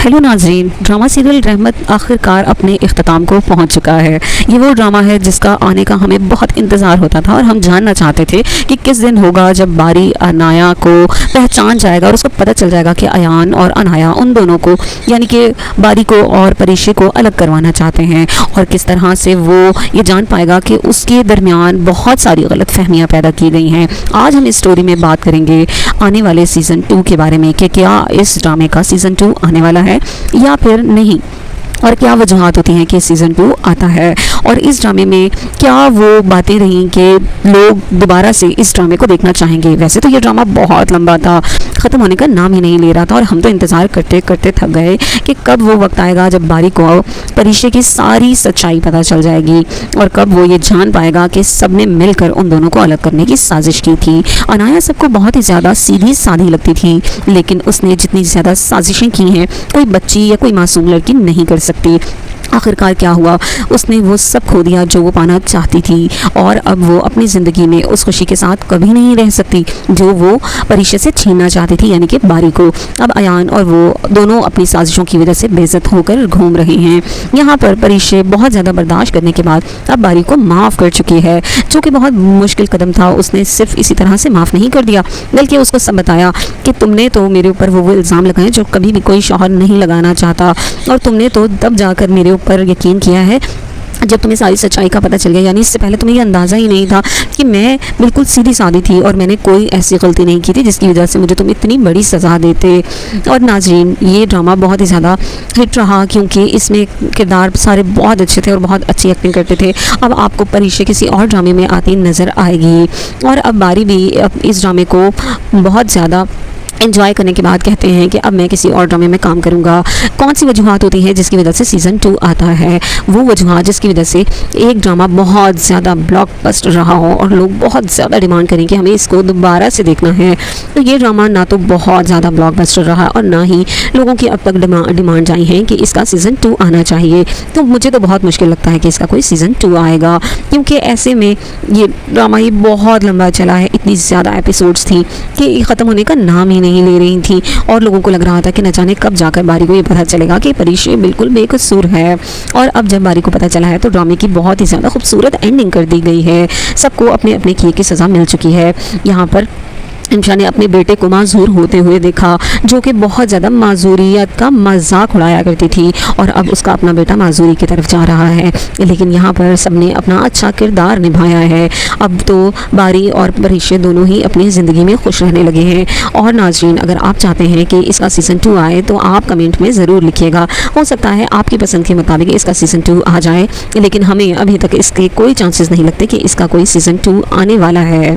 Hello नाज़रीन, drama serial रहमत आखिरकार अपने इख्तिताम को पहुंच चुका है। ये वो ड्रामा है जिसका आने का हमें बहुत इंतज़ार होता था और हम जानना चाहते थे कि किस दिन होगा जब बारी अनाया को पहचान जाएगा और उसको पता चल जाएगा कि अयान और अनाया उन दोनों को यानी कि बारी को और परीशे को अलग करवाना चाहते हैं, और किस तरह से वो ये जान पाएगा कि उसके दरमियान बहुत सारी गलत फहमियाँ पैदा की गई हैं। आज हम इस स्टोरी में बात करेंगे आने वाले सीज़न 2 के बारे में कि क्या इस ड्रामे का सीज़न 2 आने वाला है या फिर नहीं, और क्या वजूहात होती हैं कि सीज़न 2 आता है, और इस ड्रामे में क्या वो बातें रहीं कि लोग दोबारा से इस ड्रामे को देखना चाहेंगे। वैसे तो ये ड्रामा बहुत लंबा था, ख़त्म होने का नाम ही नहीं ले रहा था, और हम तो इंतज़ार करते करते थक गए कि कब वो वक्त आएगा जब बारी को परीशे की सारी सच्चाई पता चल जाएगी और कब वो ये जान पाएगा कि सब ने मिलकर उन दोनों को अलग करने की साजिश की थी। अनाया सबको बहुत ही ज़्यादा सीधी सादी लगती थी, लेकिन उसने जितनी ज़्यादा साजिशें की हैं कोई बच्ची या कोई मासूम लड़की नहीं कर सकती। आखिरकार क्या हुआ, उसने वो सब खो दिया जो वो पाना चाहती थी, और अब वो अपनी ज़िंदगी में उस खुशी के साथ कभी नहीं रह सकती जो वो परीशे से छीनना चाहती थी, यानी कि बारी को। अब अयान और वो दोनों अपनी साजिशों की वजह से बेइज्जत होकर घूम रहे हैं। यहाँ पर परीशे बहुत ज़्यादा बर्दाश्त करने के बाद अब बारी को माफ़ कर चुकी है, जो कि बहुत मुश्किल कदम था। उसने सिर्फ इसी तरह से माफ़ नहीं कर दिया, बल्कि उसको सब बताया कि तुमने तो मेरे ऊपर वो इल्ज़ाम लगाए जो कभी भी कोई शौहर नहीं लगाना चाहता, और तुमने तो तब जाकर मेरे पर यकीन किया है जब तुम्हें सारी सच्चाई का पता चल गया, यानी इससे पहले तुम्हें ये अंदाज़ा ही नहीं था कि मैं बिल्कुल सीधी सादी थी और मैंने कोई ऐसी गलती नहीं की थी जिसकी वजह से मुझे तुम इतनी बड़ी सज़ा देते। और नाज़रीन, ये ड्रामा बहुत ही ज़्यादा हिट रहा क्योंकि इसमें किरदार सारे बहुत अच्छे थे और बहुत अच्छी एक्टिंग करते थे। अब आपको परीशे किसी और ड्रामे में आती नज़र आएगी, और अब बारी भी इस ड्रामे को बहुत ज़्यादा एंजॉय करने के बाद कहते हैं कि अब मैं किसी और ड्रामे में काम करूंगा। कौन सी वजूहात होती हैं जिसकी वजह से सीज़न 2 आता है? वो वजूहात जिसकी वजह से एक ड्रामा बहुत ज़्यादा ब्लॉकबस्टर रहा हो और लोग बहुत ज़्यादा डिमांड करें कि हमें इसको दोबारा से देखना है। तो ये ड्रामा ना तो बहुत ज़्यादा ब्लॉकबस्टर रहा और ना ही लोगों की अब तक डिमांड आई हैं कि इसका सीज़न 2 आना चाहिए। तो मुझे तो बहुत मुश्किल लगता है कि इसका कोई सीज़न 2 आएगा, क्योंकि ऐसे में ये ड्रामा ही बहुत लंबा चला है। इतनी ज़्यादा एपिसोड्स थी कि ख़त्म होने का नाम ही नहीं ले रही थी, और लोगों को लग रहा था कि न जाने कब जाकर बारी को ये पता चलेगा कि परीशे बिल्कुल बेकसूर है। और अब जब बारी को पता चला है तो ड्रामे की बहुत ही ज़्यादा खूबसूरत एंडिंग कर दी गई है। सबको अपने अपने किए की सज़ा मिल चुकी है। यहाँ पर इंशा ने अपने बेटे को माजूर होते हुए देखा, जो कि बहुत ज़्यादा माजूरियत का मजाक उड़ाया करती थी, और अब उसका अपना बेटा माजूरी की तरफ जा रहा है। लेकिन यहाँ पर सबने अपना अच्छा किरदार निभाया है। अब तो बारी और परीशे दोनों ही अपनी ज़िंदगी में खुश रहने लगे हैं। और नाज़रीन, अगर आप चाहते हैं कि इसका सीज़न 2 आए तो आप कमेंट में ज़रूर लिखिएगा। हो सकता है आपकी पसंद के मुताबिक इसका सीज़न 2 आ जाए, लेकिन हमें अभी तक इसके कोई चांसेस नहीं लगते कि इसका कोई सीज़न 2 आने वाला है।